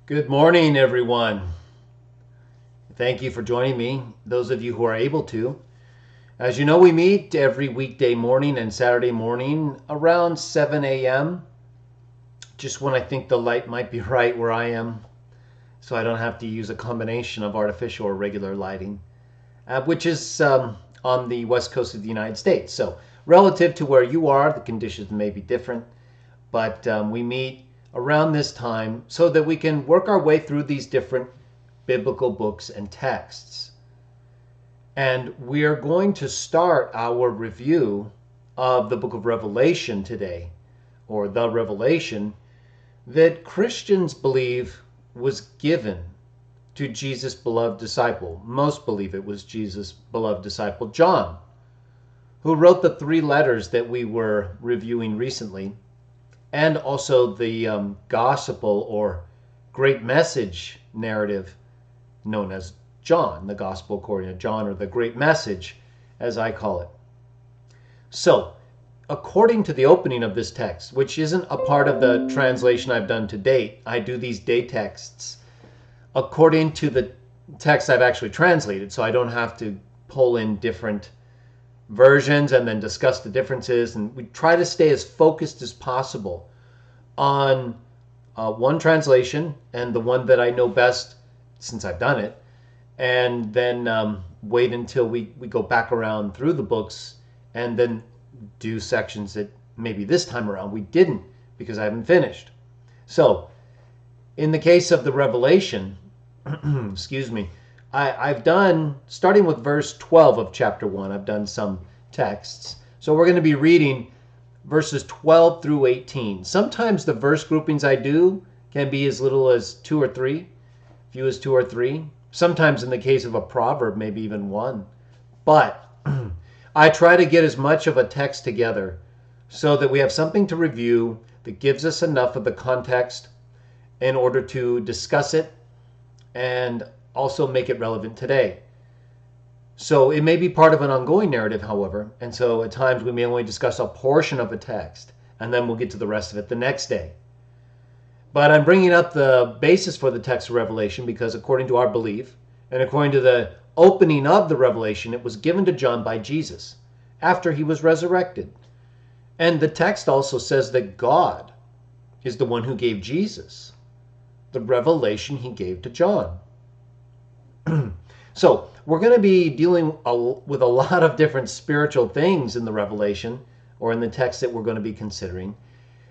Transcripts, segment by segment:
Good morning, everyone. Thank you for joining me, those of you who are able to. As you know, we meet every weekday morning and Saturday morning around 7 a.m. Just when I think the light might be right where I am, so I don't have to use a combination of artificial or regular lighting, which is on the west coast of the United States. So relative to where you are, the conditions may be different, but we meet around this time so that we can work our way through these different biblical books and texts. And we are going to start our review of the book of Revelation today, or the Revelation that Christians believe was given to Jesus' beloved disciple. Most believe it was Jesus' beloved disciple, John, who wrote the 3 letters that we were reviewing recently, and also the gospel or great message narrative known as John, the gospel according to John, or the great message as I call it. So, according to the opening of this text, which isn't a part of the translation I've done to date, I do these day texts according to the text I've actually translated, so I don't have to pull in different versions and then discuss the differences, and we try to stay as focused as possible on one translation and the one that I know best since I've done it, and then wait until we go back around through the books and then do sections that maybe this time around we didn't because I haven't finished. So in the case of the Revelation, excuse me, I've done, starting with verse 12 of chapter 1, I've done some texts. So we're going to be reading verses 12 through 18. Sometimes the verse groupings I do can be as little as 2 or 3, few as 2 or 3. Sometimes in the case of a proverb, maybe even 1. But I try to get as much of a text together so that we have something to review that gives us enough of the context in order to discuss it and also make it relevant today. So it may be part of an ongoing narrative, however, and so at times we may only discuss a portion of a text and then we'll get to the rest of it the next day. But I'm bringing up the basis for the text of Revelation because according to our belief and according to the opening of the Revelation, it was given to John by Jesus after he was resurrected. And the text also says that God is the one who gave Jesus the revelation he gave to John. So we're going to be dealing with a lot of different spiritual things in the Revelation, or in the text that we're going to be considering.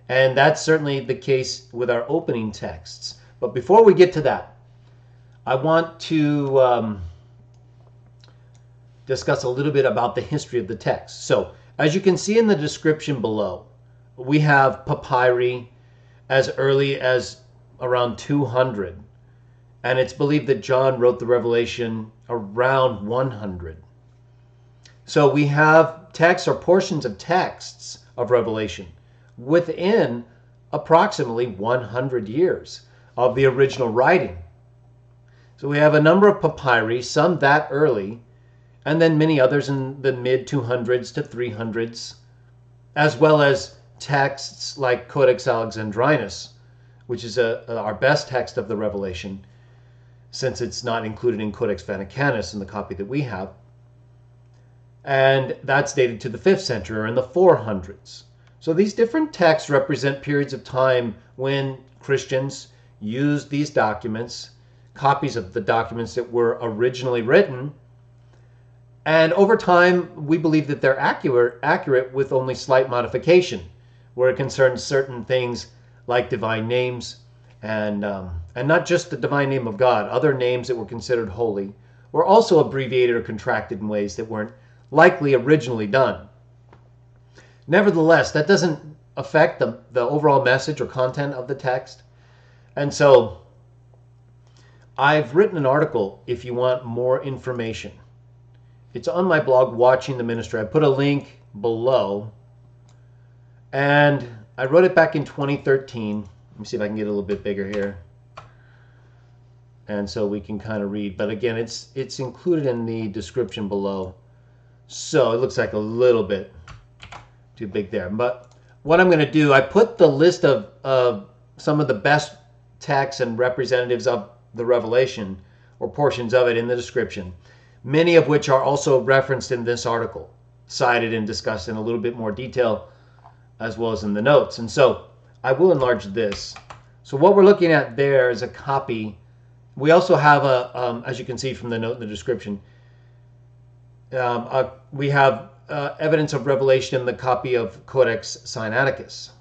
And that's certainly the case with our opening texts. But before we get to that, I want to discuss a little bit about the history of the text. So as you can see in the description below, we have papyri as early as around 200. And it's believed that John wrote the Revelation around 100. So we have texts or portions of texts of Revelation within approximately 100 years of the original writing. So we have a number of papyri, some that early, and then many others in the mid-200s to 300s, as well as texts like Codex Alexandrinus, which is our best text of the Revelation, since it's not included in Codex Vaticanus in the copy that we have. And that's dated to the 5th century or in the 400s. So these different texts represent periods of time when Christians used these documents, copies of the documents that were originally written. And over time, we believe that they're accurate with only slight modification, where it concerns certain things like divine names, and not just the divine name of God. Other names that were considered holy were also abbreviated or contracted in ways that weren't likely originally done. Nevertheless, that doesn't affect the overall message or content of the text. And so I've written an article if you want more information. It's on my blog, Watching the Ministry. I put a link below. And I wrote it back in 2013. Let me see if I can get a little bit bigger here. And so we can kind of read. But again, it's included in the description below. So it looks like a little bit too big there. But what I'm going to do, I put the list of some of the best texts and representatives of the Revelation, or portions of it in the description, many of which are also referenced in this article, cited and discussed in a little bit more detail, as well as in the notes. And so I will enlarge this. So what we're looking at there is a copy. We also have as you can see from the note in the description, we have evidence of revelation in the copy of Codex Sinaiticus,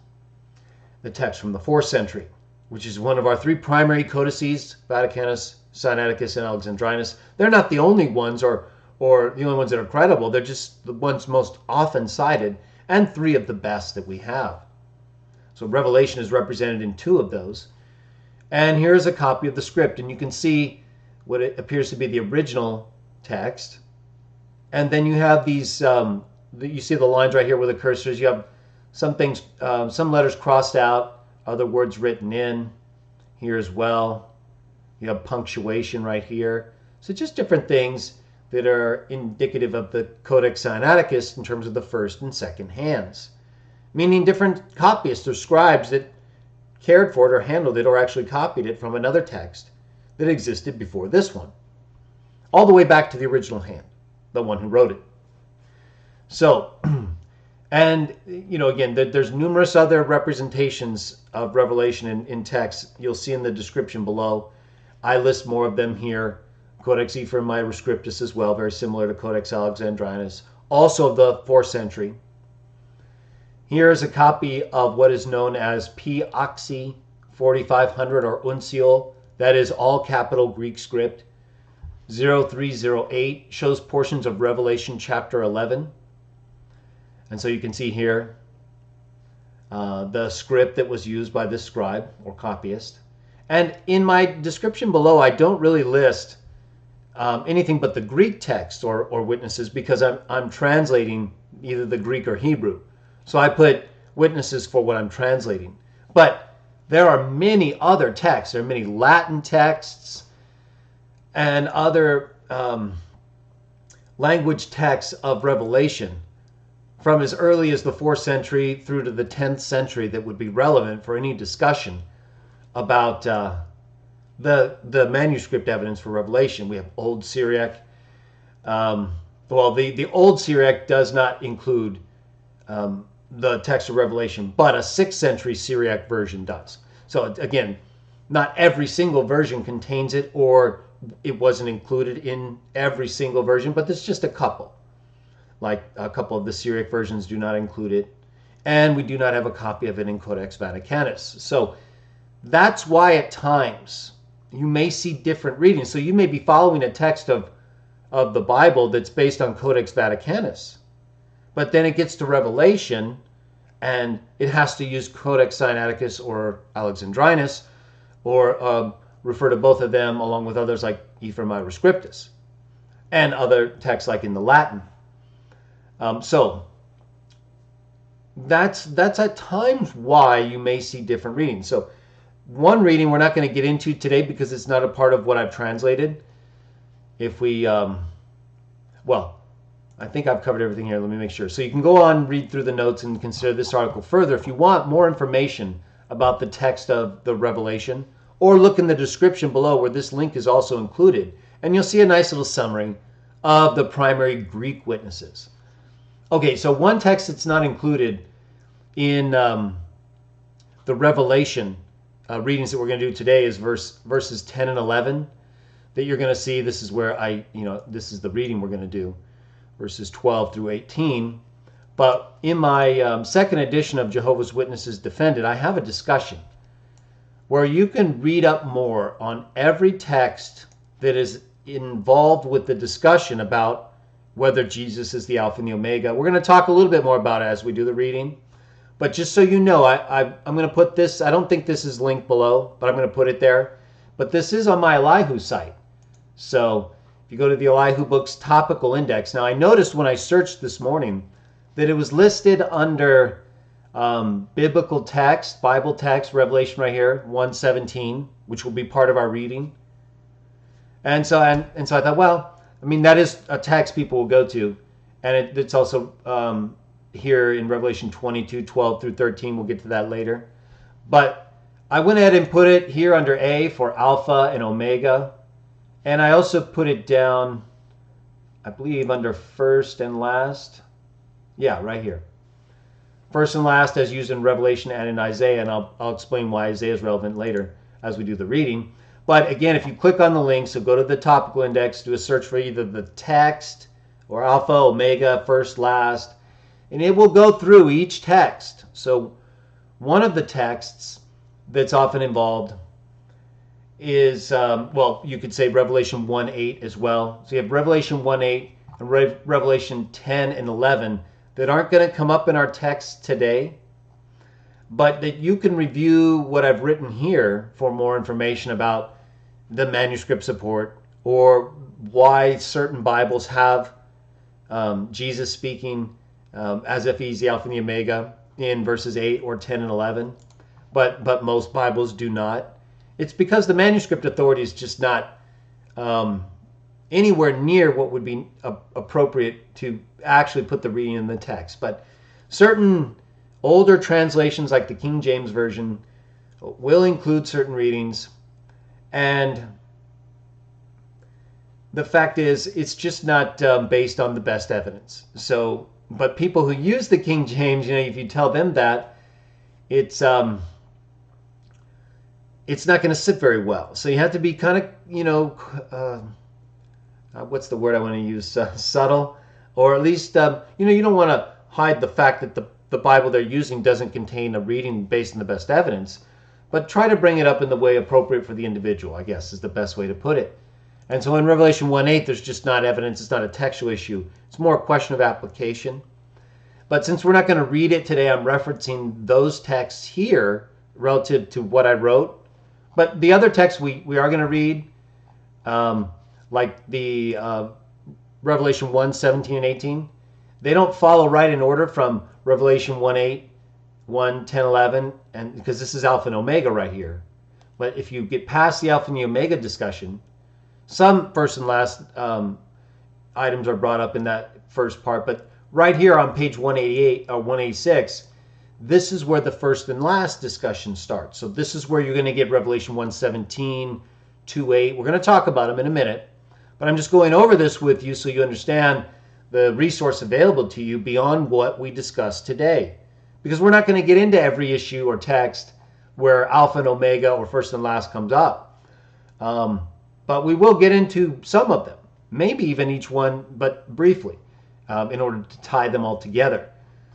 the text from the 4th century, which is one of our 3 primary codices: Vaticanus, Sinaiticus, and Alexandrinus. They're not the only ones, or the only ones that are credible. They're just the ones most often cited, and 3 of the best that we have. So Revelation is represented in 2 of those. And here's a copy of the script, and you can see what it appears to be the original text. And then you have these, you see the lines right here with the cursors. You have some things, some letters crossed out, other words written in here as well. You have punctuation right here. So just different things that are indicative of the Codex Sinaiticus in terms of the first and second hands, meaning different copyists or scribes that cared for it or handled it or actually copied it from another text that existed before this one, all the way back to the original hand, the one who wrote it. So, and again, there's numerous other representations of Revelation in text. You'll see in the description below. I list more of them here. Codex Ephraemi Rescriptus as well, very similar to Codex Alexandrinus, also of the 4th century. Here is a copy of what is known as P.Oxy 4500 or Uncial. That is all capital Greek script. 0308 shows portions of Revelation chapter 11. And so you can see here the script that was used by this scribe or copyist. And in my description below, I don't really list anything but the Greek text or witnesses, because I'm translating either the Greek or Hebrew. So I put witnesses for what I'm translating. But there are many other texts. There are many Latin texts and other language texts of Revelation from as early as the 4th century through to the 10th century that would be relevant for any discussion about the manuscript evidence for Revelation. We have Old Syriac. The Old Syriac does not include the text of Revelation, but a 6th century Syriac version does. So again, not every single version contains it, or it wasn't included in every single version, but there's just a couple. Like a couple of the Syriac versions do not include it, and we do not have a copy of it in Codex Vaticanus. So that's why at times you may see different readings. So you may be following a text of the Bible that's based on Codex Vaticanus, but then it gets to Revelation and it has to use Codex Sinaiticus or Alexandrinus, or refer to both of them along with others like Ephraemi Rescriptus and other texts like in the Latin. So that's at times why you may see different readings. So one reading we're not going to get into today because it's not a part of what I've translated. If we, I think I've covered everything here. Let me make sure. So you can go on, read through the notes, and consider this article further if you want more information about the text of the Revelation, or look in the description below where this link is also included, and you'll see a nice little summary of the primary Greek witnesses. Okay, so one text that's not included in the Revelation readings that we're going to do today is verses 10 and 11 that you're going to see. This is where this is the reading we're going to do, verses 12 through 18. But in my second edition of Jehovah's Witnesses Defended, I have a discussion where you can read up more on every text that is involved with the discussion about whether Jesus is the Alpha and the Omega. We're going to talk a little bit more about it as we do the reading. But just so you know, I'm going to put this, I don't think this is linked below, but I'm going to put it there. But this is on my Elihu site. So if you go to the Elihu Books Topical Index. Now I noticed when I searched this morning that it was listed under biblical text, Bible text, Revelation right here, 1:17, which will be part of our reading. And so I thought, well, I mean, that is a text people will go to. And it's also here in Revelation 22:12 through 13. We'll get to that later. But I went ahead and put it here under A for Alpha and Omega. And I also put it down, I believe, under first and last. Yeah, right here. First and last as used in Revelation and in Isaiah. And I'll explain why Isaiah is relevant later as we do the reading. But again, if you click on the link, so go to the topical index, do a search for either the text or Alpha, Omega, first, last, and it will go through each text. So one of the texts that's often involved is, well, you could say Revelation 1:8 as well. So you have Revelation 1:8 and Revelation 10 and 11 that aren't going to come up in our text today, but that you can review what I've written here for more information about the manuscript support or why certain Bibles have Jesus speaking as if he's the Alpha and the Omega in verses 8 or 10 and 11, but most Bibles do not. It's because the manuscript authority is just not anywhere near what would be appropriate to actually put the reading in the text. But certain older translations like the King James Version will include certain readings, and the fact is it's just not based on the best evidence. So, but people who use the King James, if you tell them that, it's not going to sit very well. So you have to be kind of, what's the word I want to use? Subtle, or at least, you don't want to hide the fact that the Bible they're using doesn't contain a reading based on the best evidence, but try to bring it up in the way appropriate for the individual, I guess, is the best way to put it. And so in Revelation 1:8, there's just not evidence. It's not a textual issue. It's more a question of application. But since we're not going to read it today, I'm referencing those texts here relative to what I wrote. But the other texts we are going to read, like the Revelation 1:17 and 18, they don't follow right in order from Revelation 1:8, 1, 10, 11, and because this is Alpha and Omega right here. But if you get past the Alpha and the Omega discussion, some first and last items are brought up in that first part. But right here on page 188 or 186, this is where the first and last discussion starts. So this is where you're going to get Revelation 1:17, 2:8. We're going to talk about them in a minute. But I'm just going over this with you so you understand the resource available to you beyond what we discussed today. Because we're not going to get into every issue or text where Alpha and Omega or first and last comes up. But we will get into some of them, maybe even each one, but briefly, in order to tie them all together.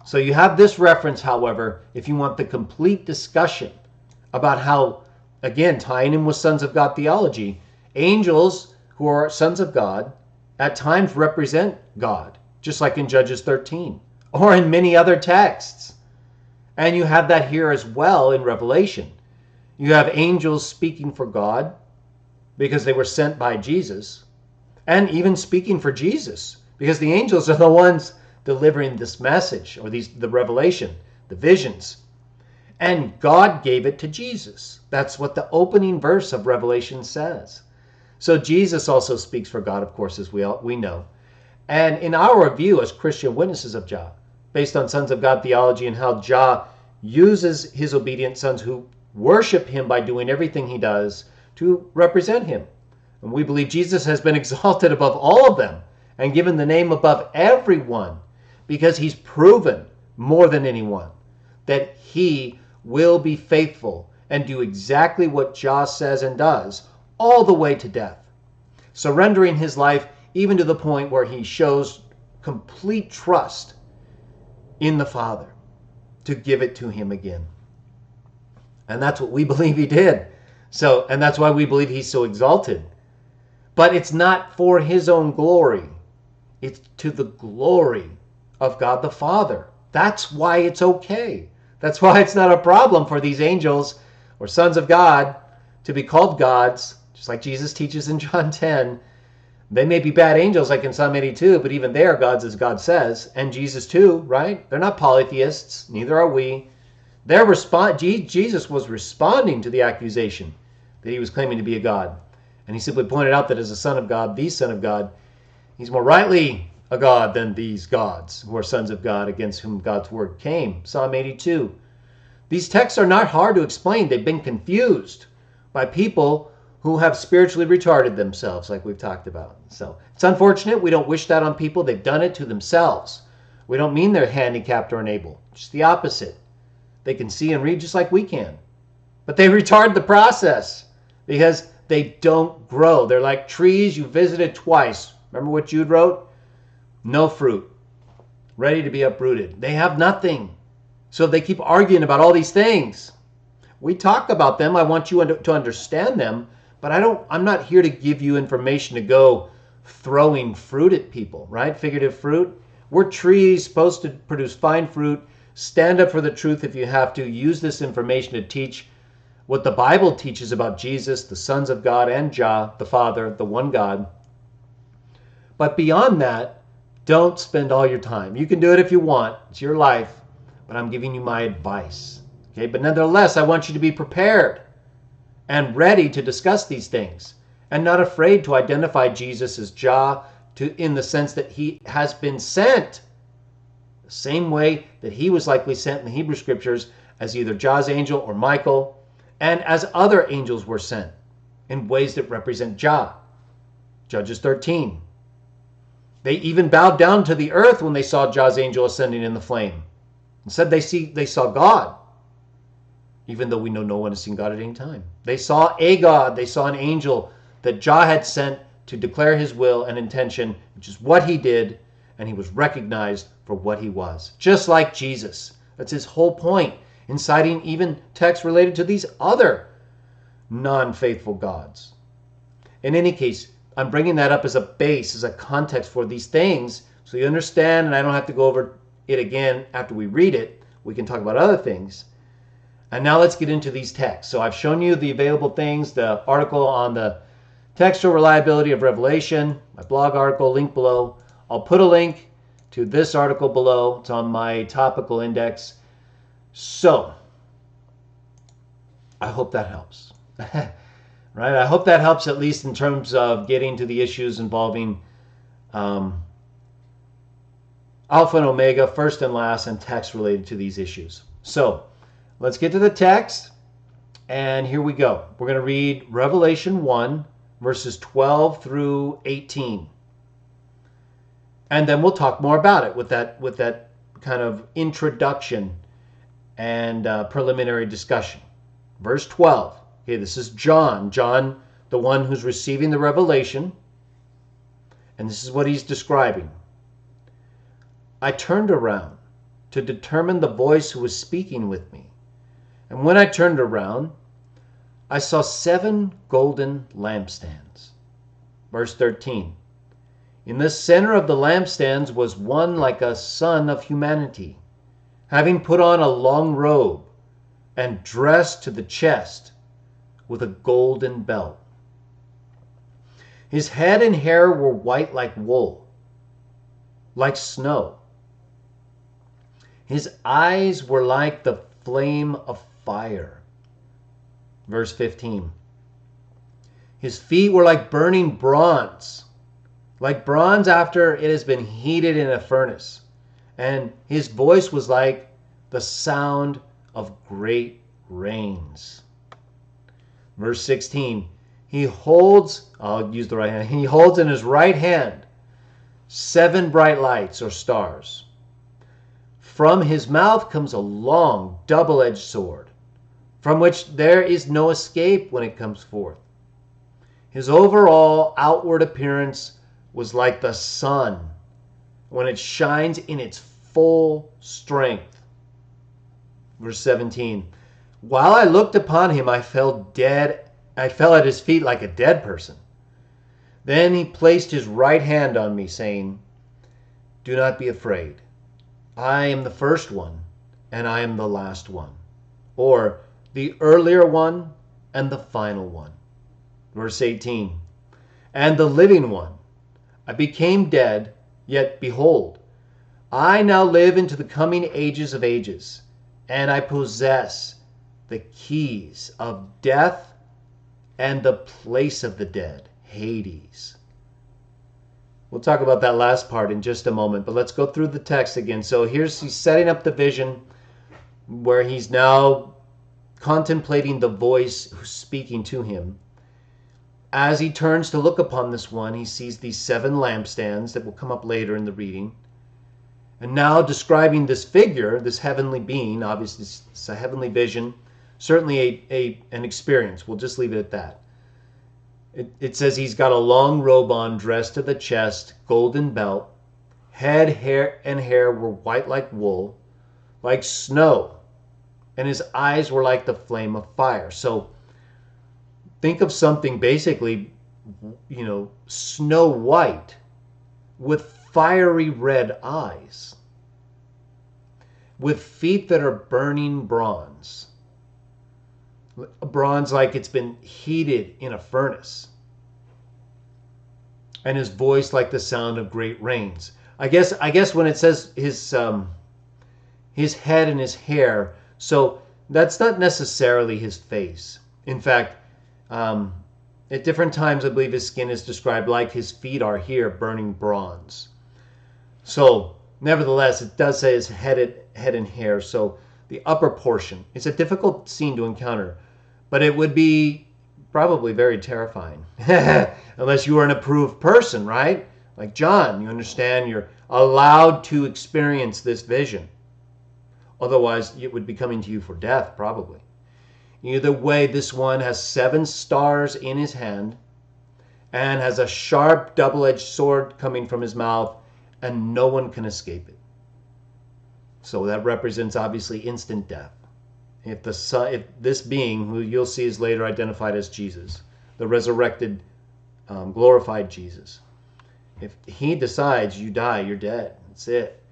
So you have this reference, however, if you want the complete discussion about how, again, tying in with Sons of God theology, angels who are sons of God at times represent God, just like in Judges 13 or in many other texts. And you have that here as well in Revelation. You have angels speaking for God because they were sent by Jesus, and even speaking for Jesus because the angels are the ones delivering this message or the revelation, the visions. And God gave it to Jesus. That's what the opening verse of Revelation says. So Jesus also speaks for God, of course, as we know. And in our view as Christian witnesses of Jah, based on Sons of God theology and how Jah uses his obedient sons who worship him by doing everything he does to represent him. And we believe Jesus has been exalted above all of them and given the name above everyone because he's proven more than anyone that he will be faithful and do exactly what Jah says and does all the way to death, surrendering his life even to the point where he shows complete trust in the Father to give it to him again. And that's what we believe he did. So, and that's why we believe he's so exalted. But it's not for his own glory. It's to the glory of God the Father. That's why it's okay. That's why it's not a problem for these angels or sons of God to be called gods, just like Jesus teaches in John 10. They may be bad angels like in Psalm 82, but even they are gods as God says. And Jesus too, right? They're not polytheists. Neither are we. Jesus was responding to the accusation that he was claiming to be a god. And he simply pointed out that as a son of God, the Son of God, he's more rightly a god than these gods who are sons of God against whom God's word came. Psalm 82. These texts are not hard to explain. They've been confused by people who have spiritually retarded themselves, like we've talked about. So it's unfortunate. We don't wish that on people. They've done it to themselves. We don't mean they're handicapped or unable. Just the opposite. They can see and read just like we can. But they retard the process because they don't grow. They're like trees you visited twice. Remember what Jude wrote? No fruit. Ready to be uprooted. They have nothing. So they keep arguing about all these things. We talk about them. I want you to understand them. But I'm not here to give you information to go throwing fruit at people, right? Figurative fruit. We're trees supposed to produce fine fruit. Stand up for the truth if you have to. Use this information to teach what the Bible teaches about Jesus, the sons of God, and Jah, the Father, the one God. But beyond that, don't spend all your time. You can do it if you want. It's your life. But I'm giving you my advice. Okay? But nonetheless, I want you to be prepared and ready to discuss these things, and not afraid to identify Jesus as Jah in the sense that he has been sent the same way that he was likely sent in the Hebrew Scriptures as either Jah's angel or Michael, and as other angels were sent in ways that represent Jah. Judges 13. They even bowed down to the earth when they saw Jah's angel ascending in the flame and said they saw God. Even though we know no one has seen God at any time. They saw a God. They saw an angel that Jah had sent to declare his will and intention, which is what he did, and he was recognized for what he was. Just like Jesus. That's his whole point in citing even texts related to these other non-faithful gods. In any case, I'm bringing that up as a base, as a context for these things, so you understand, and I don't have to go over it again after we read it. We can talk about other things. And now let's get into these texts. So I've shown you the available things, the article on the textual reliability of Revelation, my blog article, link below. I'll put a link to this article below. It's on my topical index. So I hope that helps. Right? I hope that helps at least in terms of getting to the issues involving Alpha and Omega, first and last, and texts related to these issues. So let's get to the text, and here we go. We're going to read Revelation 1, verses 12 through 18. And then we'll talk more about it with that kind of introduction and preliminary discussion. Verse 12. Okay, this is John. John, the one who's receiving the revelation. And this is what he's describing. I turned around to determine the voice who was speaking with me. And when I turned around, I saw 7 golden lampstands. Verse 13. In the center of the lampstands was one like a son of humanity, having put on a long robe and dressed to the chest with a golden belt. His head and hair were white like wool, like snow. His eyes were like the flame of fire. Verse 15. His feet were like burning bronze, like bronze after it has been heated in a furnace. And his voice was like the sound of great rains. Verse 16. He holds, I'll use the right hand, he holds in his right hand 7 bright lights or stars. From his mouth comes a long double-edged sword, from which there is no escape when it comes forth. His overall outward appearance was like the sun when it shines in its full strength. Verse 17. While I looked upon him, I fell at his feet like a dead person. Then he placed his right hand on me, saying, Do not be afraid. I am the first one, and I am the last one, or the earlier one and the final one. Verse 18. And the living one. I became dead, yet behold, I now live into the coming ages of ages, and I possess the keys of death and the place of the dead, Hades. We'll talk about that last part in just a moment, but let's go through the text again. So he's setting up the vision. where he's now contemplating the voice who's speaking to him. As he turns to look upon this one, he sees these 7 lampstands that will come up later in the reading. And now describing this figure, this heavenly being, obviously it's a heavenly vision, certainly an experience. We'll just leave it at that. It says he's got a long robe on, dressed to the chest, golden belt. Head, hair were white like wool, like snow. And his eyes were like the flame of fire. So think of something basically, snow white with fiery red eyes, with feet that are burning bronze. Bronze like it's been heated in a furnace. And his voice like the sound of great rains. I guess when it says his head and his hair, so that's not necessarily his face. In fact, at different times, I believe his skin is described like his feet are here, burning bronze. So, nevertheless, it does say his head and hair, so the upper portion. It's a difficult scene to encounter, but it would be probably very terrifying. Unless you are an approved person, right? Like John, you understand you're allowed to experience this vision. Otherwise, it would be coming to you for death, probably. Either way, this one has 7 stars in his hand and has a sharp double-edged sword coming from his mouth, and no one can escape it. So that represents obviously instant death. If this being, who you'll see is later identified as Jesus, the resurrected, glorified Jesus, if he decides you die, you're dead. That's it.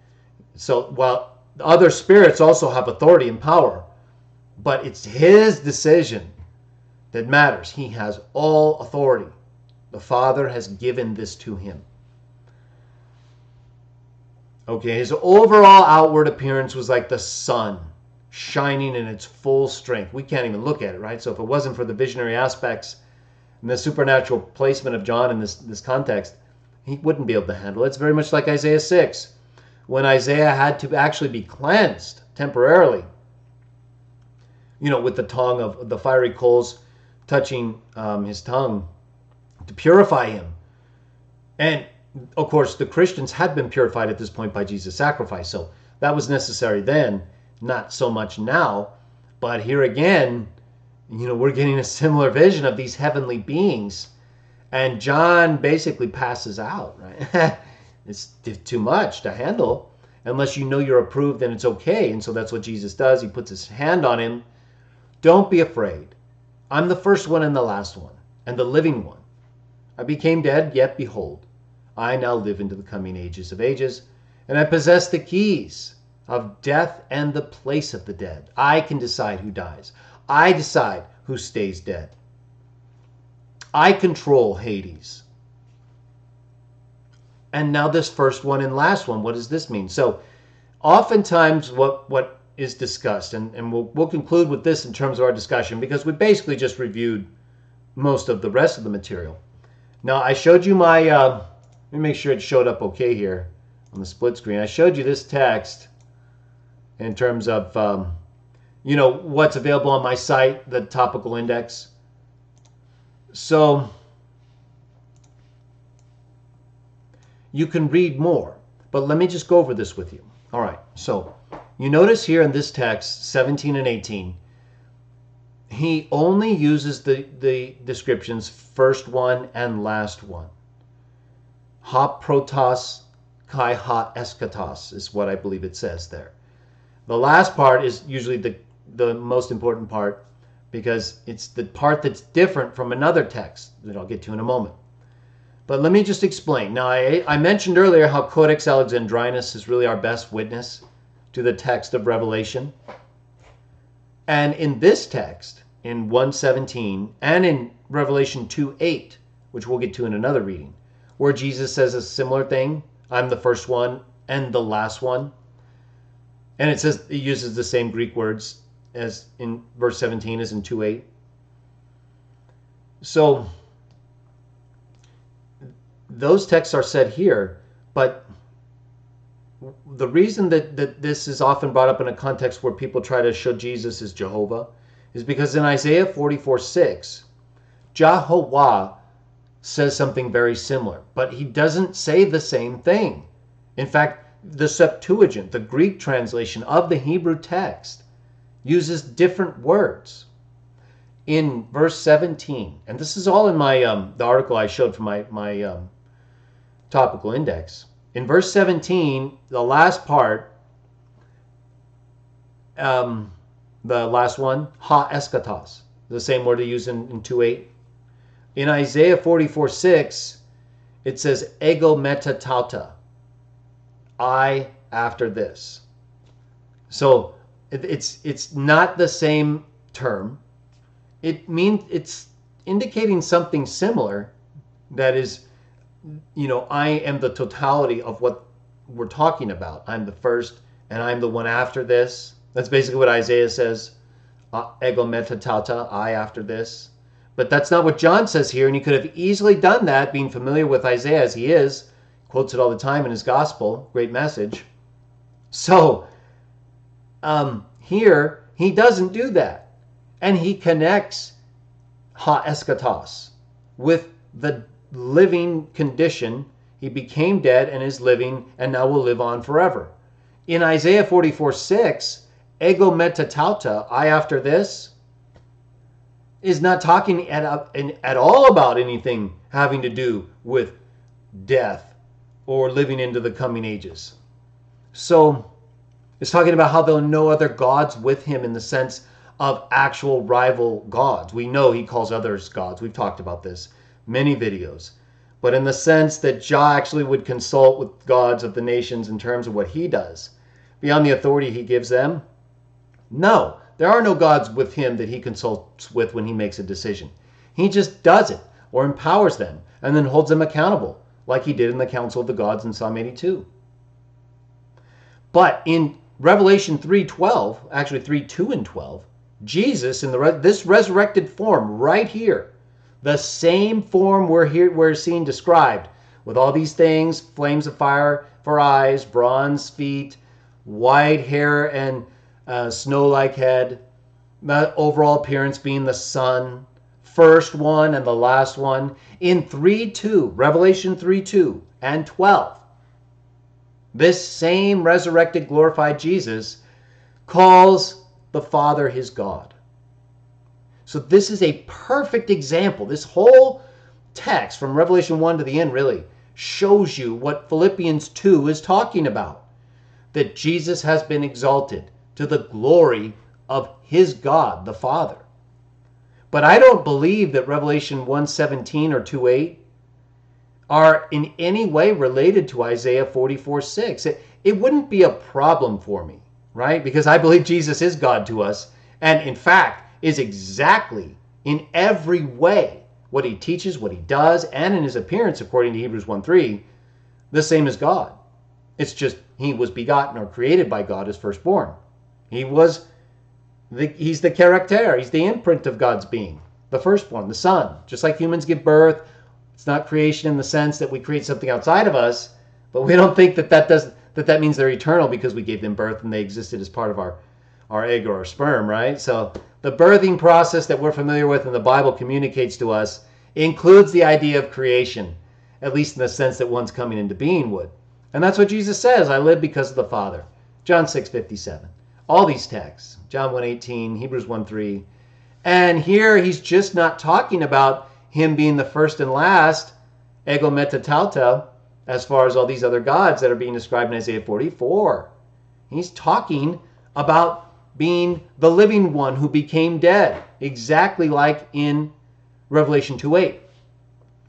So while other spirits also have authority and power, but it's his decision that matters. He has all authority. The Father has given this to him. Okay, his overall outward appearance was like the sun, shining in its full strength. We can't even look at it, right? So if it wasn't for the visionary aspects and the supernatural placement of John in this context, he wouldn't be able to handle it. It's very much like Isaiah 6, when Isaiah had to actually be cleansed temporarily, with the tongue of the fiery coals touching his tongue to purify him. And of course, the Christians had been purified at this point by Jesus' sacrifice, so that was necessary then, not so much now. But here again, we're getting a similar vision of these heavenly beings, and John basically passes out, right? It's too much to handle. Unless you know you're approved, then it's okay. And so that's what Jesus does. He puts his hand on him. Don't be afraid. I'm the first one and the last one, and the living one. I became dead, yet behold, I now live into the coming ages of ages, and I possess the keys of death and the place of the dead. I can decide who dies. I decide who stays dead. I control Hades. And now this first one and last one, what does this mean? So oftentimes what is discussed, and we'll conclude with this in terms of our discussion, because we basically just reviewed most of the rest of the material. Now I showed you my, let me make sure it showed up okay here on the split screen. I showed you this text in terms of, what's available on my site, the topical index. So you can read more, but let me just go over this with you. All right, so you notice here in this text, 17 and 18, he only uses the descriptions first one and last one. Ha protos kai ha eschatos is what I believe it says there. The last part is usually the most important part, because it's the part that's different from another text that I'll get to in a moment. But let me just explain. Now, I mentioned earlier how Codex Alexandrinus is really our best witness to the text of Revelation. And in this text, in 1:17, and in Revelation 2:8, which we'll get to in another reading, where Jesus says a similar thing, I'm the first one and the last one. And it says, it uses the same Greek words as in verse 17 as in 2:8. So those texts are said here, but the reason that this is often brought up in a context where people try to show Jesus as Jehovah is because in Isaiah 44:6, Jehovah says something very similar, but he doesn't say the same thing. In fact, the Septuagint, the Greek translation of the Hebrew text, uses different words. In verse 17, and this is all in my the article I showed from my topical index. In verse 17, the last part, the last one, ha eskatos, the same word they use in 2:8. In Isaiah 44:6, it says ego metatauta, I after this. So it's not the same term. It means it's indicating something similar, that is, I am the totality of what we're talking about. I'm the first and I'm the one after this. That's basically what Isaiah says, ego metatauta, I after this. But that's not what John says here, and he could have easily done that, being familiar with Isaiah as he is, quotes it all the time in his gospel, great message. So here he doesn't do that, and he connects ha eskatos with the living condition. He became dead and is living and now will live on forever. In Isaiah 44:6, ego metatauta, I after this, is not talking at all about anything having to do with death or living into the coming ages. So it's talking about how there are no other gods with him in the sense of actual rival gods. We know he calls others gods. We've talked about this many videos. But in the sense that Jah actually would consult with gods of the nations in terms of what he does, beyond the authority he gives them, no, there are no gods with him that he consults with when he makes a decision. He just does it or empowers them and then holds them accountable, like he did in the Council of the Gods in Psalm 82. But in Revelation 3:12, actually 3:2 and 12, Jesus in this resurrected form right here, the same form we're seeing described with all these things, flames of fire for eyes, bronze feet, white hair and snow-like head, overall appearance being the sun, first one and the last one. In 3:2, Revelation 3:2 and 12, this same resurrected, glorified Jesus calls the Father his God. So this is a perfect example. This whole text from Revelation 1 to the end really shows you what Philippians 2 is talking about, that Jesus has been exalted to the glory of his God, the Father. But I don't believe that Revelation 1:17 or 2:8 are in any way related to Isaiah 44:6. It wouldn't be a problem for me, right? Because I believe Jesus is God to us, and in fact is exactly in every way what he teaches, what he does, and in his appearance, according to Hebrews 1:3, the same as God. It's just he was begotten or created by God as firstborn. He's the character, he's the imprint of God's being, the firstborn, the son. Just like humans give birth, it's not creation in the sense that we create something outside of us, but we don't think that means they're eternal because we gave them birth and they existed as part of our egg or our sperm, right? So the birthing process that we're familiar with and the Bible communicates to us includes the idea of creation, at least in the sense that one's coming into being would. And that's what Jesus says, I live because of the Father. John 6:57. All these texts, John 1:18, Hebrews 1:3. And here he's just not talking about him being the first and last, ego metatauta, as far as all these other gods that are being described in Isaiah 44. He's talking about being the living one who became dead, exactly like in Revelation 2:8.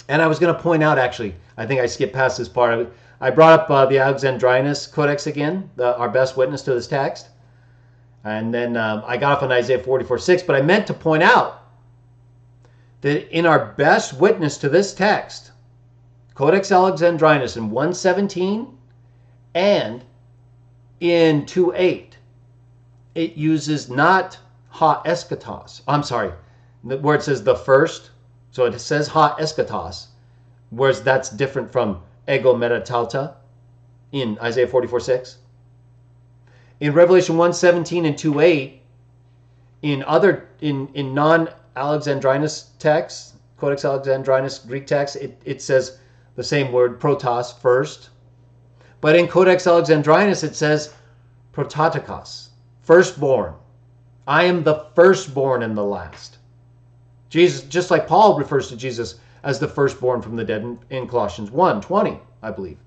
And I was going to point out, actually, I think I skipped past this part. I brought up the Alexandrinus Codex again, our best witness to this text. And then I got off on Isaiah 44:6, but I meant to point out that in our best witness to this text, Codex Alexandrinus in 1:17 and in 2:8, it uses not ha eskatos. I'm sorry, where it says the first, so it says ha eskatos, whereas that's different from ego metatauta. in Isaiah 44:6. In Revelation 1:17 and 2:8, in non-Alexandrinus texts, Codex Alexandrinus Greek text, it says the same word, protos, first. But in Codex Alexandrinus, it says prototokos, firstborn. I am the firstborn and the last. Jesus, just like Paul refers to Jesus as the firstborn from the dead in Colossians 1:20, I believe.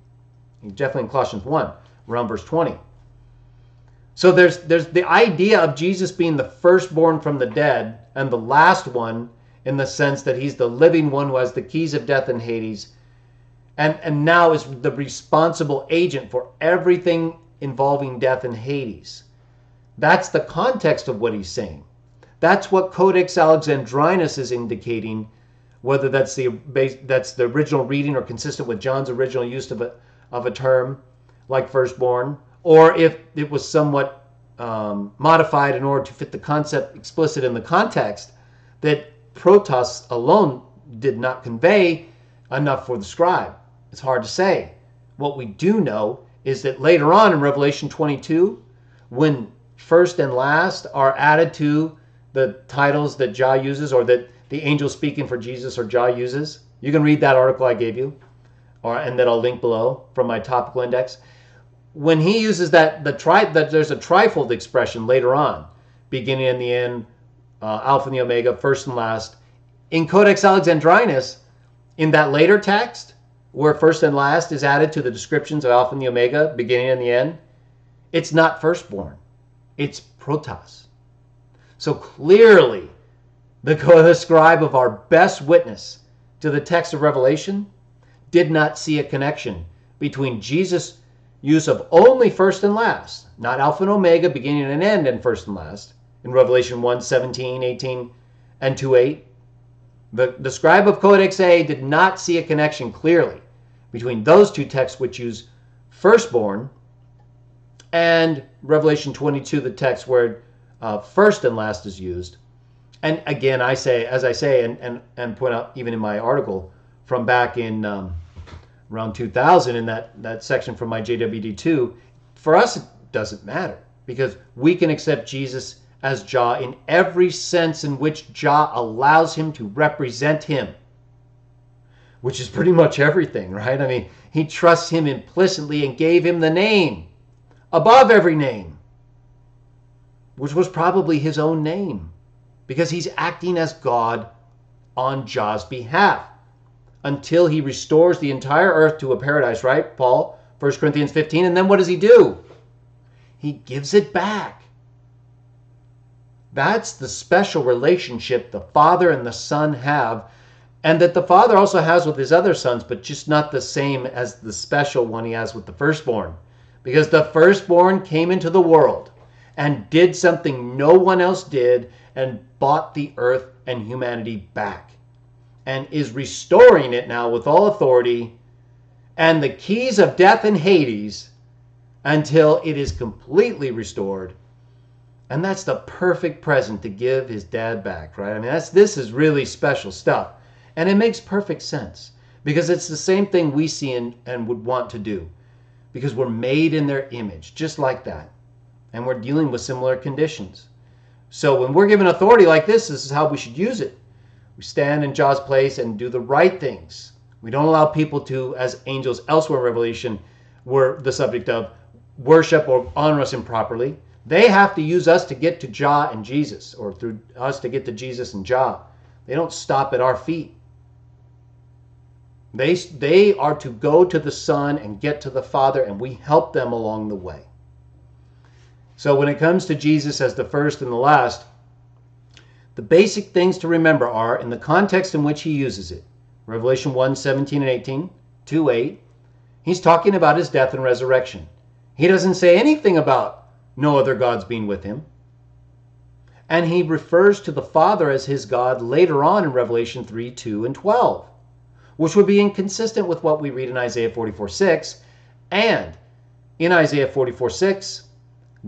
Definitely in Colossians 1, around verse 20. So there's the idea of Jesus being the firstborn from the dead and the last one, in the sense that he's the living one who has the keys of death and Hades, and now is the responsible agent for everything involving death and Hades. That's the context of what he's saying. That's what Codex Alexandrinus is indicating, whether that's the original reading or consistent with John's original use of a term like firstborn, or if it was somewhat modified in order to fit the concept explicit in the context, that protos alone did not convey enough for the scribe. It's hard to say. What we do know is that later on in Revelation 22, when first and last are added to the titles that Jah uses, or that the angel speaking for Jesus or Jah uses, you can read that article I gave you, and that I'll link below from my topical index. When he uses that there's a trifold expression later on, beginning and the end, Alpha and the Omega, first and last. In Codex Alexandrinus, in that later text, where first and last is added to the descriptions of Alpha and the Omega, beginning and the end, it's not firstborn, it's protos. So clearly, the scribe of our best witness to the text of Revelation did not see a connection between Jesus' use of only first and last, not Alpha and Omega, beginning and end, and first and last, in Revelation 1:17, 18, and 2:8. The scribe of Codex A did not see a connection clearly between those two texts which use firstborn and Revelation 22, the text where first and last is used. And again, as I say, and point out even in my article from back in around 2000, in that section from my JWD2, for us it doesn't matter, because we can accept Jesus as Jah in every sense in which Jah allows him to represent him, which is pretty much everything, right? I mean, he trusts him implicitly and gave him the name above every name, which was probably his own name, because he's acting as God on Jah's behalf until he restores the entire earth to a paradise, right, Paul? 1 Corinthians 15. And then what does he do? He gives it back. That's the special relationship the Father and the Son have, and that the Father also has with his other sons, but just not the same as the special one he has with the firstborn. Because the firstborn came into the world and did something no one else did, and bought the earth and humanity back, and is restoring it now with all authority and the keys of death and Hades until it is completely restored. And that's the perfect present to give his dad back, right? I mean, this is really special stuff. And it makes perfect sense, because it's the same thing we see and would want to do, because we're made in their image, just like that. And we're dealing with similar conditions. So when we're given authority like this is how we should use it. We stand in Jah's place and do the right things. We don't allow people to, as angels elsewhere in Revelation were the subject of, worship or honor us improperly. They have to use us to get to Jah and Jesus, or through us to get to Jesus and Jah. They don't stop at our feet. They are to go to the Son and get to the Father, and we help them along the way. So when it comes to Jesus as the first and the last, the basic things to remember are, in the context in which he uses it, Revelation 1:17 and 18, 2:8, he's talking about his death and resurrection. He doesn't say anything about no other gods being with him. And he refers to the Father as his God later on in Revelation 3:2 and 12, which would be inconsistent with what we read in Isaiah 44:6. And in Isaiah 44:6,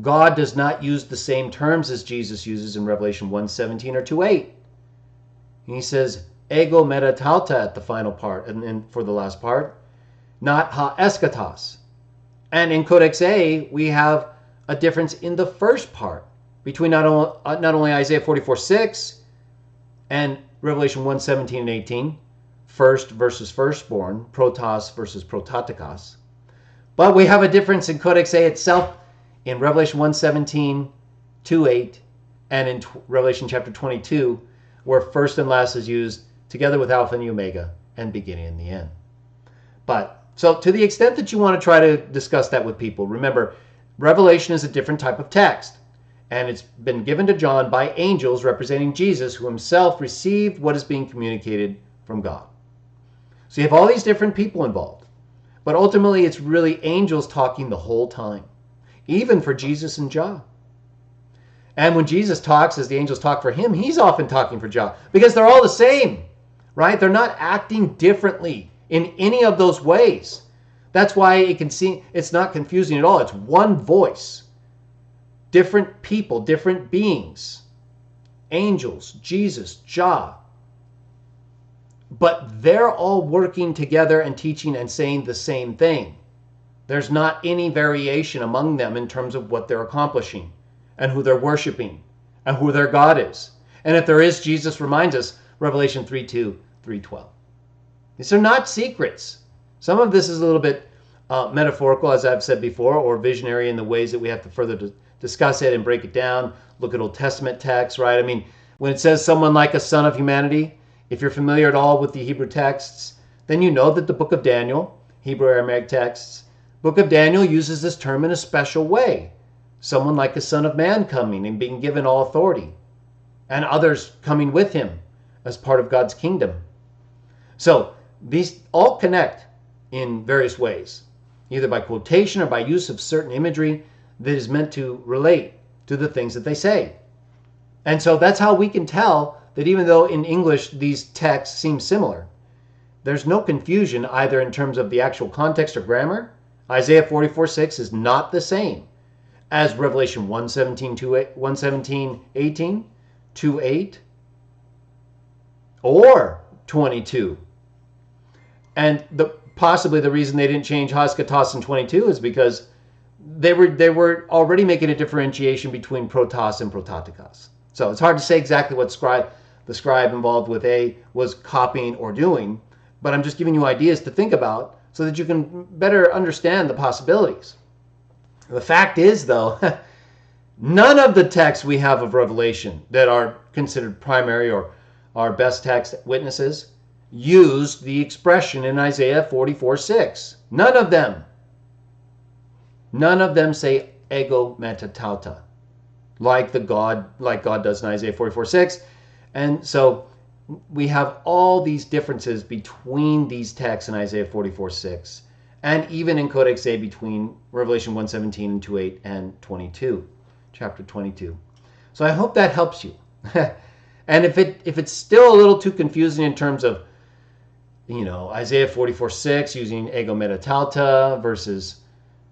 God does not use the same terms as Jesus uses in Revelation 1:17 or 2:8. He says, ego metatalta at the final part, and for the last part, not ha eskatos. And in Codex A, we have a difference in the first part between not only Isaiah 44:6 and Revelation 1:17 and 18, first versus firstborn, protos versus prototikos, but we have a difference in Codex A itself in Revelation 1:17, 2:8, and in Revelation chapter 22, where first and last is used together with Alpha and Omega and beginning and the end. But so to the extent that you want to try to discuss that with people, remember, Revelation is a different type of text, and it's been given to John by angels representing Jesus, who himself received what is being communicated from God. So you have all these different people involved, but ultimately it's really angels talking the whole time, even for Jesus and John. And when Jesus talks, as the angels talk for him, he's often talking for John, because they're all the same, right? They're not acting differently in any of those ways. That's why it can seem it's not confusing at all. It's one voice, different people, different beings, angels, Jesus, Jah. But they're all working together and teaching and saying the same thing. There's not any variation among them in terms of what they're accomplishing and who they're worshiping and who their God is. And if there is, Jesus reminds us, Revelation 3:2, 3:12. These are not secrets. Some of this is a little bit metaphorical, as I've said before, or visionary in the ways that we have to further discuss it and break it down, look at Old Testament texts, right? I mean, when it says someone like a son of humanity, if you're familiar at all with the Hebrew texts, then you know that the book of Daniel, Hebrew Aramaic texts, book of Daniel uses this term in a special way. Someone like a son of man coming and being given all authority, and others coming with him as part of God's kingdom. So these all connect in various ways, either by quotation or by use of certain imagery that is meant to relate to the things that they say. And so that's how we can tell that even though in English these texts seem similar, there's no confusion either in terms of the actual context or grammar. Isaiah 44:6 is not the same as Revelation 1:17, 18, 2:8, or 22. And possibly the reason they didn't change Haskatos in 22 is because they were already making a differentiation between protos and prototikos. So it's hard to say exactly what the scribe involved with A was copying or doing, but I'm just giving you ideas to think about so that you can better understand the possibilities. The fact is, though, none of the texts we have of Revelation that are considered primary or our best text witnesses use the expression in Isaiah 44:6. None of them. None of them say ego metatauta, like God does in Isaiah 44:6. And so we have all these differences between these texts in Isaiah 44:6, and even in Codex A between Revelation 1:17 and 2:8 and 22, chapter 22. So I hope that helps you. And if it's still a little too confusing in terms of, Isaiah 44:6 using ego metatauta versus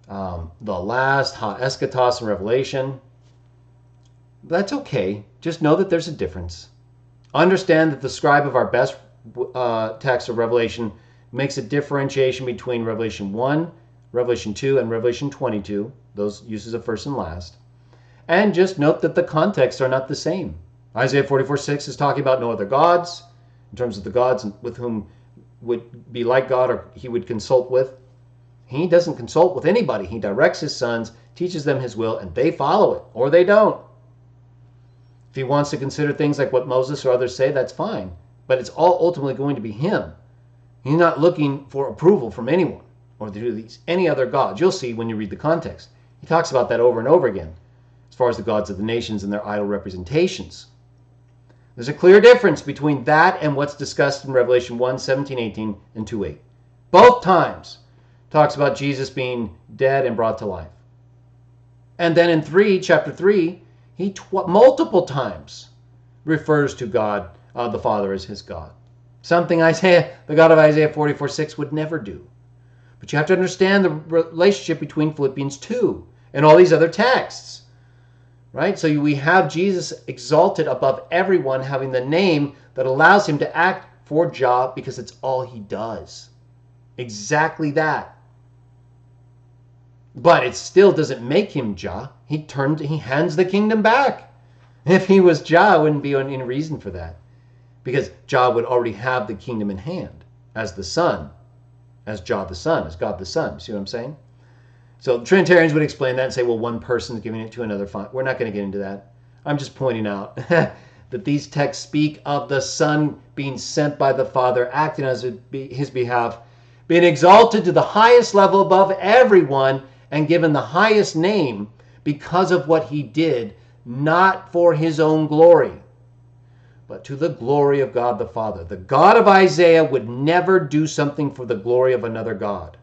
the last ha eschatos in Revelation, that's okay. Just know that there's a difference. Understand that the scribe of our best text of Revelation makes a differentiation between Revelation 1, Revelation 2, and Revelation 22, those uses of first and last. And just note that the contexts are not the same. Isaiah 44:6 is talking about no other gods, in terms of the gods with whom would be like God or he would consult with. He doesn't consult with anybody. He directs his sons, teaches them his will, and they follow it, or they don't. If he wants to consider things like what Moses or others say, that's fine. But it's all ultimately going to be him. He's not looking for approval from anyone or any other gods. You'll see when you read the context. He talks about that over and over again, as far as the gods of the nations and their idol representations. There's a clear difference between that and what's discussed in Revelation 1:17, 18, and 2:8. Both times talks about Jesus being dead and brought to life. And then in chapter 3, he multiple times refers to God, the Father, as his God. Something the God of Isaiah 44:6 would never do. But you have to understand the relationship between Philippians 2 and all these other texts. Right? So we have Jesus exalted above everyone, having the name that allows him to act for Jah because it's all he does. Exactly that. But it still doesn't make him Jah. He hands the kingdom back. If he was Jah, it wouldn't be any reason for that. Because Jah would already have the kingdom in hand as the Son, as Jah the Son, as God the Son. See what I'm saying? So Trinitarians would explain that and say, well, one person's giving it to another. We're not going to get into that. I'm just pointing out that these texts speak of the Son being sent by the Father, acting as his behalf, being exalted to the highest level above everyone, and given the highest name because of what he did, not for his own glory, but to the glory of God the Father. The God of Isaiah would never do something for the glory of another God.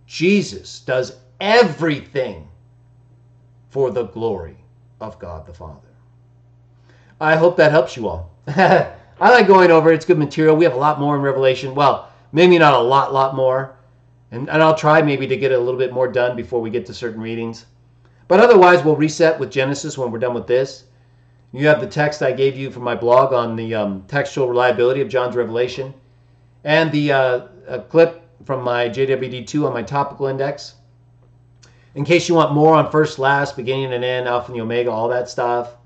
Jesus does everything for the glory of God the Father. I hope that helps you all. I like going over it. It's good material. We have a lot more in Revelation. Well, maybe not a lot more. And I'll try maybe to get a little bit more done before we get to certain readings. But otherwise, we'll reset with Genesis when we're done with this. You have the text I gave you from my blog on the textual reliability of John's Revelation, and the a clip from my JWD2 on my topical index. In case you want more on first, last, beginning and end, Alpha and the Omega, all that stuff,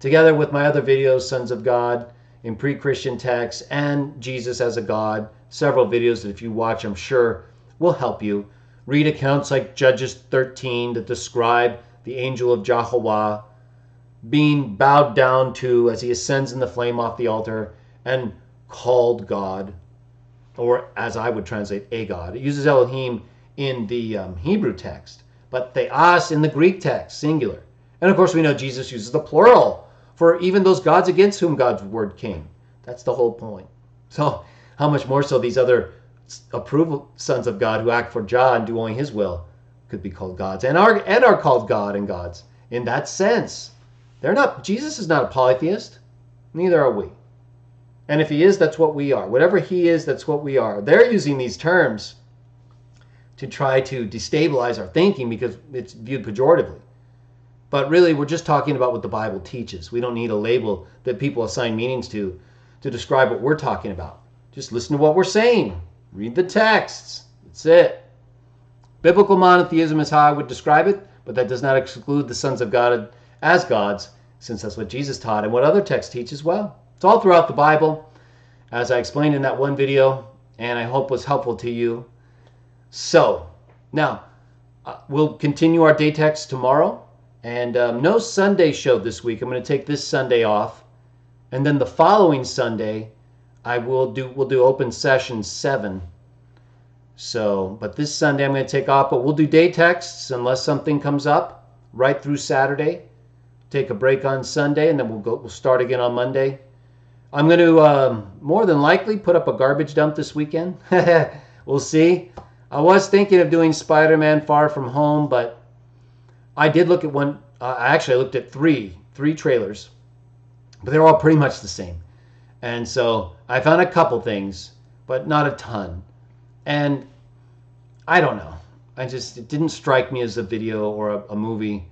together with my other videos, Sons of God, in pre-Christian texts, and Jesus as a God, several videos that if you watch, I'm sure will help you. Read accounts like Judges 13 that describe the angel of Jehovah being bowed down to as he ascends in the flame off the altar and called God, or as I would translate, a God. It uses Elohim in the Hebrew text, but theos in the Greek text, singular. And of course we know Jesus uses the plural for even those gods against whom God's word came. That's the whole point. So how much more so these other approved sons of God who act for Jah and do only his will could be called gods and are called God and gods in that sense. They're not. Jesus is not a polytheist. Neither are we. And if he is, that's what we are. Whatever he is, that's what we are. They're using these terms to try to destabilize our thinking because it's viewed pejoratively. But really, we're just talking about what the Bible teaches. We don't need a label that people assign meanings to describe what we're talking about. Just listen to what we're saying. Read the texts. That's it. Biblical monotheism is how I would describe it, but that does not exclude the sons of God as gods, since that's what Jesus taught and what other texts teach as well. It's all throughout the Bible, as I explained in that one video, and I hope was helpful to you. So, now, we'll continue our day text tomorrow, and no Sunday show this week. I'm going to take this Sunday off, and then the following Sunday, we'll do open session 7. So, but this Sunday I'm going to take off, but we'll do day texts unless something comes up right through Saturday. Take a break on Sunday, and then we'll start again on Monday. I'm going to more than likely put up a garbage dump this weekend. We'll see. I was thinking of doing Spider-Man Far From Home, but I did look at one. I looked at three trailers, but they're all pretty much the same. And so I found a couple things, but not a ton. And I don't know. It didn't strike me as a video or a movie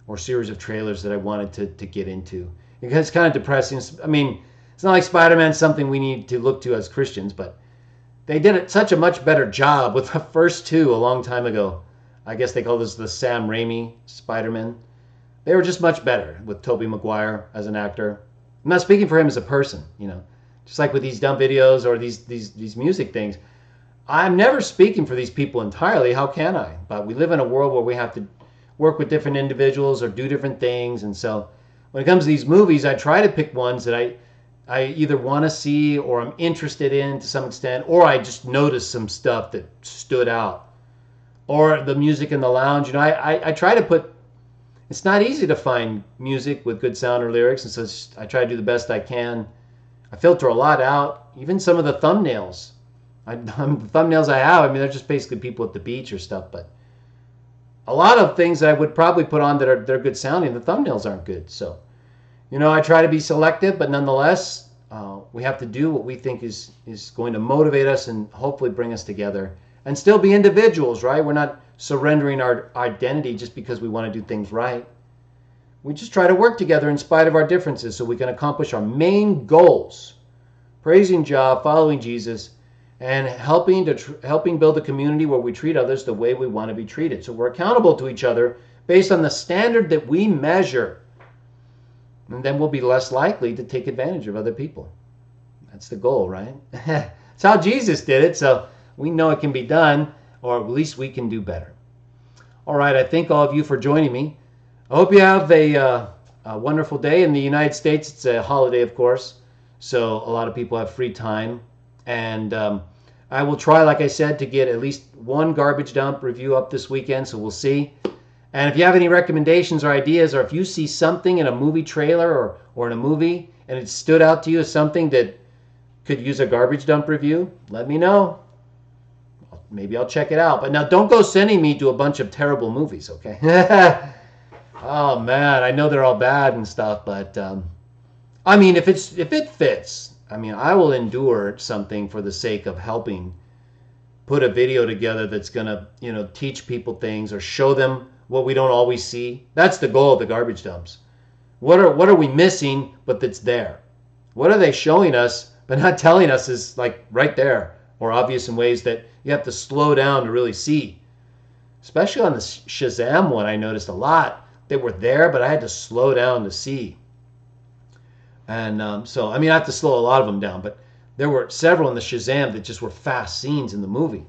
or series of trailers that I wanted to get into. Because it's kind of depressing. I mean, it's not like Spider-Man's something we need to look to as Christians, but they did such a much better job with the first two a long time ago. I guess they call this the Sam Raimi Spider-Man. They were just much better with Tobey Maguire as an actor. I'm not speaking for him as a person, Just like with these dumb videos or these music things. I'm never speaking for these people entirely. How can I? But we live in a world where we have to work with different individuals or do different things. And so when it comes to these movies, I try to pick ones that I either want to see or I'm interested in to some extent, or I just noticed some stuff that stood out. Or the music in the lounge. I try to put, it's not easy to find music with good sound or lyrics, and so I try to do the best I can. I filter a lot out, even some of the thumbnails. The thumbnails I have, they're just basically people at the beach or stuff, but a lot of things that I would probably put on they're good sounding, the thumbnails aren't good. So, I try to be selective, but nonetheless, we have to do what we think is going to motivate us and hopefully bring us together and still be individuals, right? We're not surrendering our identity just because we want to do things right. We just try to work together in spite of our differences so we can accomplish our main goals, praising Jah, following Jesus, and helping build a community where we treat others the way we want to be treated. So we're accountable to each other based on the standard that we measure. And then we'll be less likely to take advantage of other people. That's the goal, right? That's how Jesus did it, so we know it can be done, or at least we can do better. All right, I thank all of you for joining me. I hope you have a wonderful day. In the United States, it's a holiday, of course, so a lot of people have free time. And I will try, like I said, to get at least one garbage dump review up this weekend, so we'll see. And if you have any recommendations or ideas, or if you see something in a movie trailer or in a movie and it stood out to you as something that could use a garbage dump review, let me know. Maybe I'll check it out. But now don't go sending me to a bunch of terrible movies, okay? Oh, man, I know they're all bad and stuff, but I mean, if it fits, I mean, I will endure something for the sake of helping put a video together that's going to, teach people things or show them what we don't always see. That's the goal of the garbage dumps. What are we missing, but that's there? What are they showing us, but not telling us is like right there, or obvious in ways that you have to slow down to really see? Especially on the Shazam one, I noticed a lot. They were there, but I had to slow down to see. And so, I mean, I have to slow a lot of them down, but there were several in the Shazam that just were fast scenes in the movie,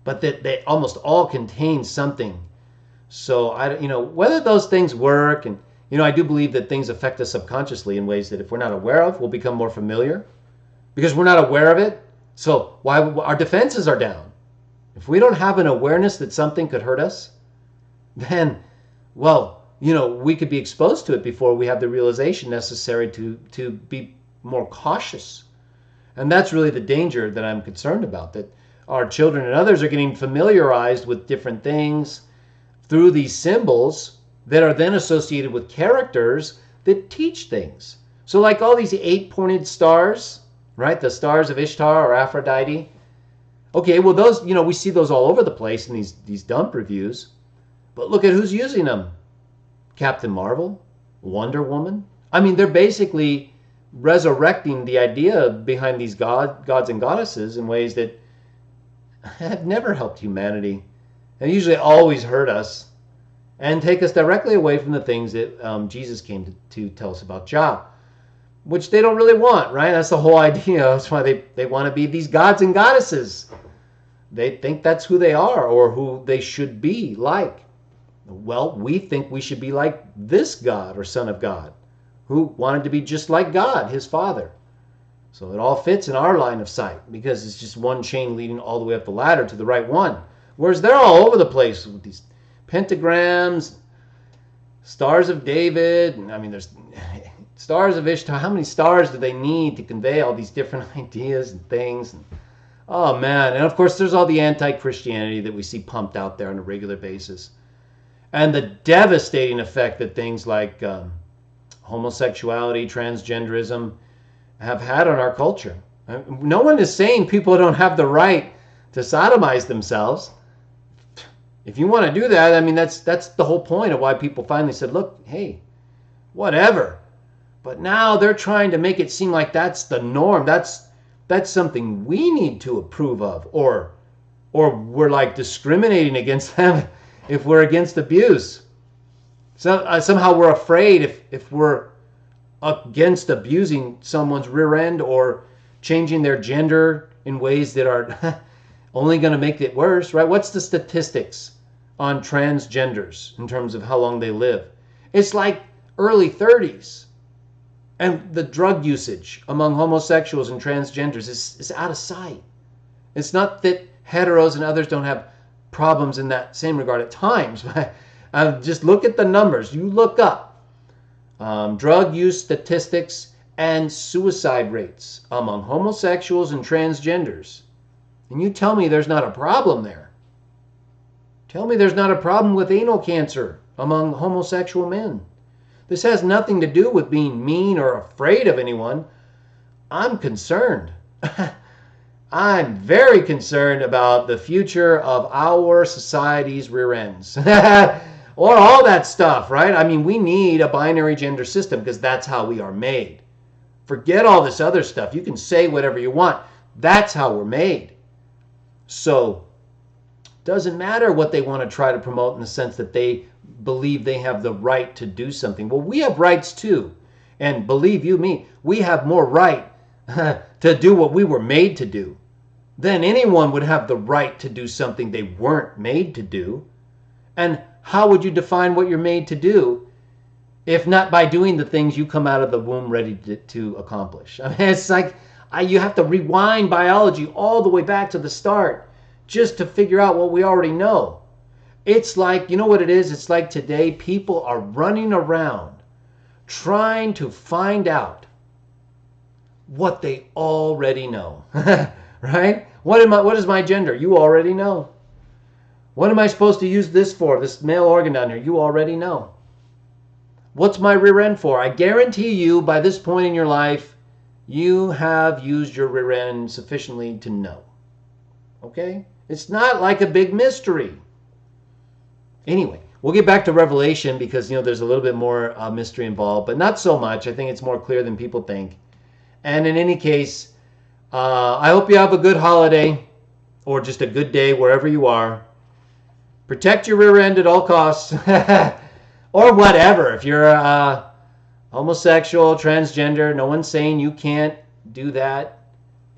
but that they almost all contained something. So, whether those things work, and, I do believe that things affect us subconsciously in ways that if we're not aware of, we'll become more familiar. Because we're not aware of it, so why our defenses are down. If we don't have an awareness that something could hurt us, then, well, we could be exposed to it before we have the realization necessary to be more cautious. And that's really the danger that I'm concerned about, that our children and others are getting familiarized with different things through these symbols that are then associated with characters that teach things. So like all these 8-pointed stars, right? The stars of Ishtar or Aphrodite. Okay, well those, we see those all over the place in these dump reviews. But look at who's using them. Captain Marvel, Wonder Woman. I mean, they're basically resurrecting the idea behind these gods and goddesses in ways that have never helped humanity. They usually always hurt us and take us directly away from the things that Jesus came to tell us about Jah, which they don't really want, right? That's the whole idea. That's why they want to be these gods and goddesses. They think that's who they are or who they should be like. Well, we think we should be like this God or Son of God, who wanted to be just like God, his Father. So it all fits in our line of sight because it's just one chain leading all the way up the ladder to the right one. Whereas they're all over the place with these pentagrams, stars of David. I mean, there's stars of Ishtar. How many stars do they need to convey all these different ideas and things? Oh, man. And, of course, there's all the anti-Christianity that we see pumped out there on a regular basis. And the devastating effect that things like homosexuality, transgenderism have had on our culture. No one is saying people don't have the right to sodomize themselves. If you want to do that, I mean, that's the whole point of why people finally said, look, hey, whatever. But now they're trying to make it seem like that's the norm. That's something we need to approve of. Or we're like discriminating against them if we're against abuse. So somehow we're afraid if we're against abusing someone's rear end or changing their gender in ways that are only going to make it worse, right? What's the statistics on transgenders in terms of how long they live? It's like early 30s. And the drug usage among homosexuals and transgenders is out of sight. It's not that heteros and others don't have problems in that same regard at times. Just look at the numbers. You look up drug use statistics and suicide rates among homosexuals and transgenders. And you tell me there's not a problem there. Tell me there's not a problem with anal cancer among homosexual men. This has nothing to do with being mean or afraid of anyone. I'm concerned. I'm very concerned about the future of our society's rear ends. Or all that stuff, right? I mean, we need a binary gender system because that's how we are made. Forget all this other stuff. You can say whatever you want. That's how we're made. So, doesn't matter what they want to try to promote in the sense that they believe they have the right to do something. Well, we have rights too. And believe you me, we have more right to do what we were made to do than anyone would have the right to do something they weren't made to do. And how would you define what you're made to do if not by doing the things you come out of the womb ready to accomplish? I mean, it's like you have to rewind biology all the way back to the start just to figure out what we already know. It's like, you know what it is? It's like today people are running around trying to find out what they already know. Right? What is my gender? You already know. What am I supposed to use this for? This male organ down here? You already know. What's my rear end for? I guarantee you by this point in your life, you have used your rear end sufficiently to know. Okay? It's not like a big mystery. Anyway, we'll get back to Revelation because, there's a little bit more mystery involved, but not so much. I think it's more clear than people think. And in any case, I hope you have a good holiday or just a good day wherever you are. Protect your rear end at all costs or whatever. If you're homosexual, transgender, no one's saying you can't do that.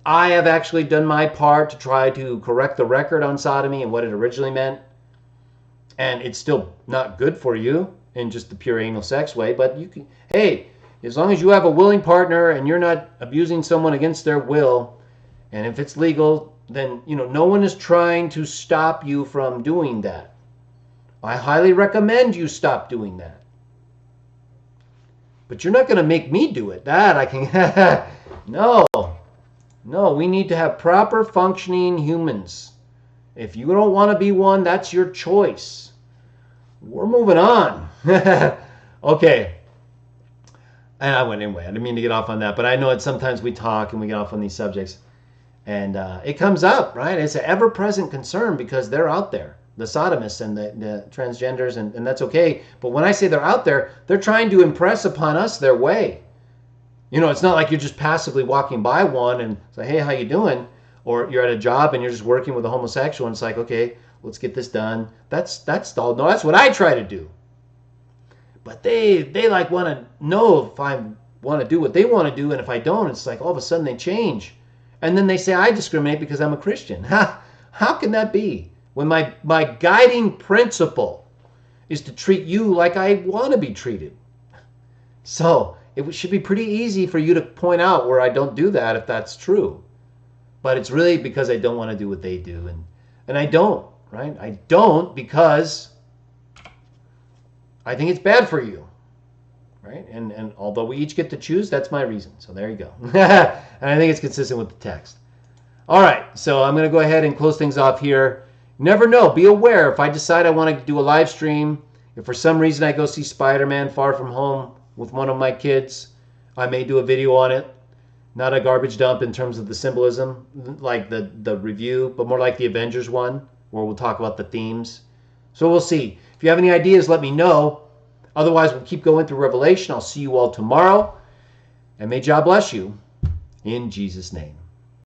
I have actually done my part to try to correct the record on sodomy and what it originally meant. And it's still not good for you in just the pure anal sex way, but you can, hey, as long as you have a willing partner and you're not abusing someone against their will, and if it's legal, then, no one is trying to stop you from doing that. I highly recommend you stop doing that. But you're not going to make me do it. That I can... No, we need to have proper functioning humans. If you don't want to be one, that's your choice. We're moving on. Okay. And I went anyway. I didn't mean to get off on that, but I know that sometimes we talk and we get off on these subjects. And it comes up, right? It's an ever-present concern because they're out there, the sodomists and the transgenders, and that's okay. But when I say they're out there, they're trying to impress upon us their way. It's not like you're just passively walking by one and say, hey, how you doing? Or you're at a job and you're just working with a homosexual and it's like, okay, let's get this done. That's what I try to do. But they want to know if I want to do what they want to do, and if I don't, it's like all of a sudden they change. And then they say I discriminate because I'm a Christian. How can that be? When my guiding principle is to treat you like I want to be treated. So it should be pretty easy for you to point out where I don't do that if that's true. But it's really because I don't want to do what they do. And I don't, right? I don't because I think it's bad for you, right? And although we each get to choose, that's my reason. So there you go. And I think it's consistent with the text. All right, so I'm going to go ahead and close things off here. Never know. Be aware. If I decide I want to do a live stream, if for some reason I go see Spider-Man Far From Home with one of my kids, I may do a video on it. Not a garbage dump in terms of the symbolism, like the review, but more like the Avengers one, where we'll talk about the themes. So we'll see. If you have any ideas, let me know. Otherwise, we'll keep going through Revelation. I'll see you all tomorrow. And may God bless you in Jesus' name.